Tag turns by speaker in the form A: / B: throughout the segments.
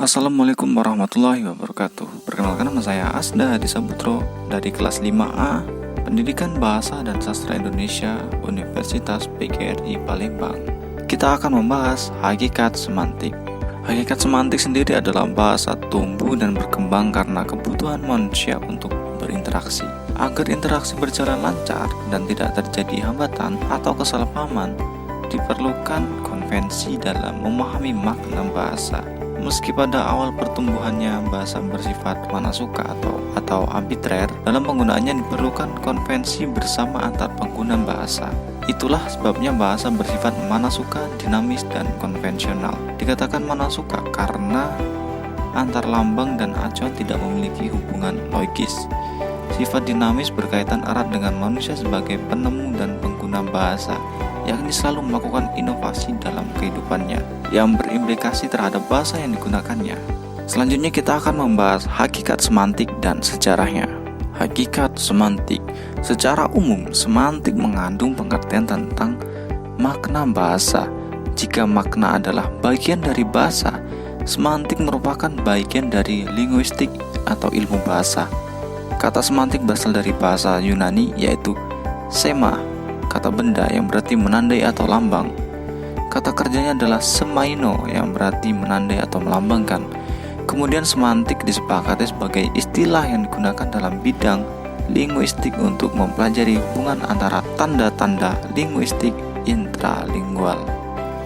A: Assalamualaikum warahmatullahi wabarakatuh. Perkenalkan, nama saya Asda Disabutro dari kelas 5A Pendidikan Bahasa dan Sastra Indonesia Universitas PGRI Palembang. Kita akan membahas hakikat semantik. Hakikat semantik sendiri adalah bahasa tumbuh dan berkembang karena kebutuhan manusia untuk berinteraksi. Agar interaksi berjalan lancar dan tidak terjadi hambatan atau kesalahpahaman, diperlukan konvensi dalam memahami makna bahasa. Meski pada awal pertumbuhannya bahasa bersifat manasuka atau arbitrer, dalam penggunaannya diperlukan konvensi bersama antar pengguna bahasa. Itulah sebabnya bahasa bersifat manasuka, dinamis, dan konvensional. Dikatakan manasuka karena antar lambang dan acuan tidak memiliki hubungan logis. Sifat dinamis berkaitan erat dengan manusia sebagai penemu dan pengguna bahasa, yakni selalu melakukan inovasi dalam kehidupannya yang berimplikasi terhadap bahasa yang digunakannya. Selanjutnya kita akan membahas hakikat semantik dan sejarahnya. Hakikat semantik. Secara umum, semantik mengandung pengertian tentang makna bahasa. Jika makna adalah bagian dari bahasa, semantik merupakan bagian dari linguistik atau ilmu bahasa. Kata semantik berasal dari bahasa Yunani, yaitu sema, kata benda yang berarti menandai atau lambang. Kata kerjanya adalah semaino yang berarti menandai atau melambangkan. Kemudian semantik disepakati sebagai istilah yang digunakan dalam bidang linguistik untuk mempelajari hubungan antara tanda-tanda linguistik intralingual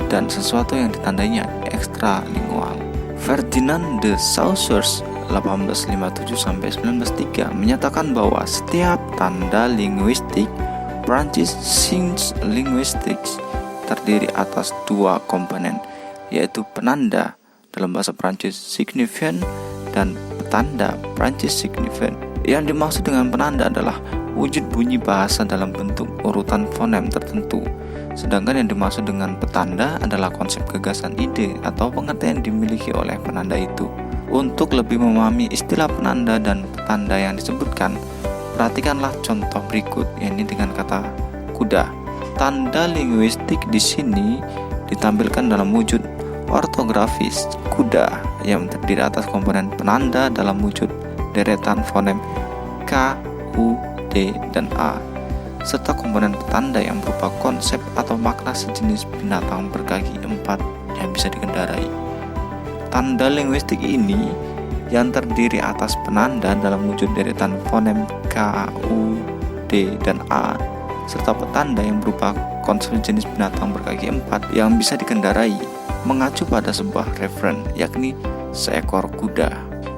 A: dan sesuatu yang ditandainya ekstralingual. Ferdinand de Saussure 1857-1903 menyatakan bahwa setiap tanda linguistik Prancis Signes Linguistiques terdiri atas dua komponen, yaitu penanda dalam bahasa Prancis signifiant dan petanda Prancis signifiant. Yang dimaksud dengan penanda adalah wujud bunyi bahasa dalam bentuk urutan fonem tertentu, sedangkan yang dimaksud dengan petanda adalah konsep gagasan ide atau pengertian yang dimiliki oleh penanda itu. Untuk lebih memahami istilah penanda dan petanda yang disebutkan, perhatikanlah contoh berikut, yakni dengan kata kuda. Tanda linguistik di sini ditampilkan dalam wujud ortografis kuda yang terdiri atas komponen penanda dalam wujud deretan fonem K, U, D, dan A, serta komponen petanda yang berupa konsep atau makna sejenis binatang berkaki empat yang bisa dikendarai. Tanda linguistik ini yang terdiri atas penanda dalam wujud deretan fonem K, U, D, dan A, serta petanda yang berupa konsep jenis binatang berkaki empat yang bisa dikendarai, mengacu pada sebuah referen, yakni seekor kuda.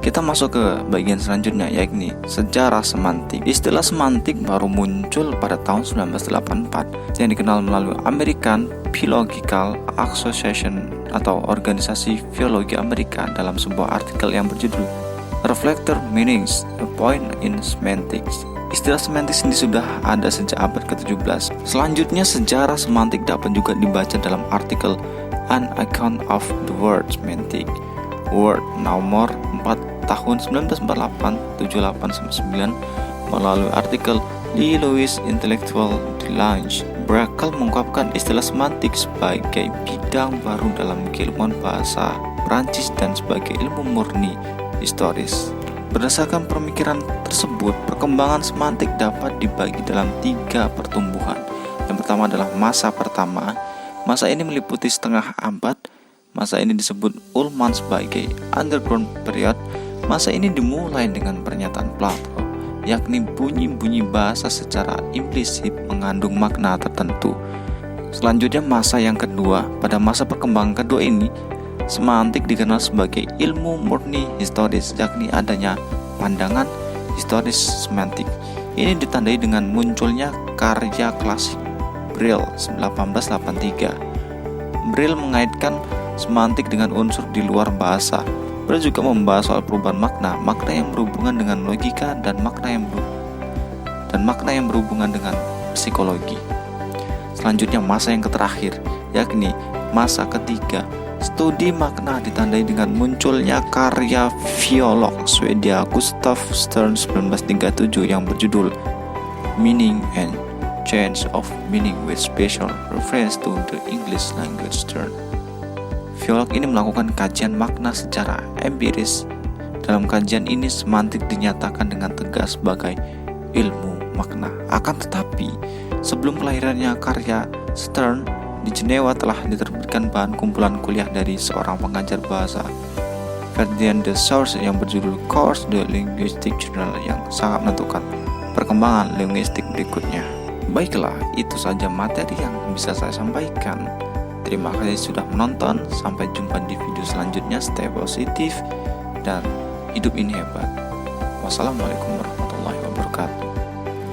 A: Kita masuk ke bagian selanjutnya, yakni sejarah semantik. Istilah semantik baru muncul pada tahun 1984 yang dikenal melalui American Philological Association atau Organisasi Filologi Amerika dalam sebuah artikel yang berjudul Reflector Meanings, A Point in Semantics. Istilah semantik ini sudah ada sejak abad ke-17. Selanjutnya, sejarah semantik dapat juga dibaca dalam artikel An Account of the Word Semantic, Word nomor 4 tahun 1948-78-9 melalui artikel Lee Lewis Intellectual Delange. Brakel mengungkapkan istilah semantik sebagai bidang baru dalam keilmuan bahasa Prancis dan sebagai ilmu murni historis. Berdasarkan pemikiran tersebut, perkembangan semantik dapat dibagi dalam 3 pertumbuhan. Yang pertama adalah masa pertama. Masa ini meliputi setengah abad. Masa ini disebut Ullmann sebagai underground period. Masa ini dimulai dengan pernyataan Plato, yakni bunyi-bunyi bahasa secara implisit mengandung makna tertentu. Selanjutnya masa yang kedua. Pada masa perkembangan kedua ini, semantik dikenal sebagai ilmu murni historis, yakni adanya pandangan historis semantik. Ini ditandai dengan munculnya karya klasik Brill 1883. Brill mengaitkan semantik dengan unsur di luar bahasa. Brill juga membahas soal perubahan makna yang berhubungan dengan logika dan makna yang berhubungan dengan psikologi. Selanjutnya masa yang terakhir, yakni masa ketiga. Studi makna ditandai dengan munculnya karya filolog Swedia Gustav Stern 1937 yang berjudul Meaning and Change of Meaning with Special Reference to the English Language Stern. Filolog ini melakukan kajian makna secara empiris. Dalam kajian ini semantik dinyatakan dengan tegas sebagai ilmu makna. Akan tetapi, sebelum kelahirannya karya Stern, di Jenewa telah diterbitkan bahan kumpulan kuliah dari seorang pengajar bahasa, Ferdinand de Saussure, yang berjudul Cours de Linguistique Journal, yang sangat menentukan perkembangan linguistik berikutnya. Baiklah, itu saja materi yang bisa saya sampaikan. Terima kasih sudah menonton. Sampai jumpa di video selanjutnya. Stay positif dan hidup ini hebat. Wassalamualaikum warahmatullahi wabarakatuh.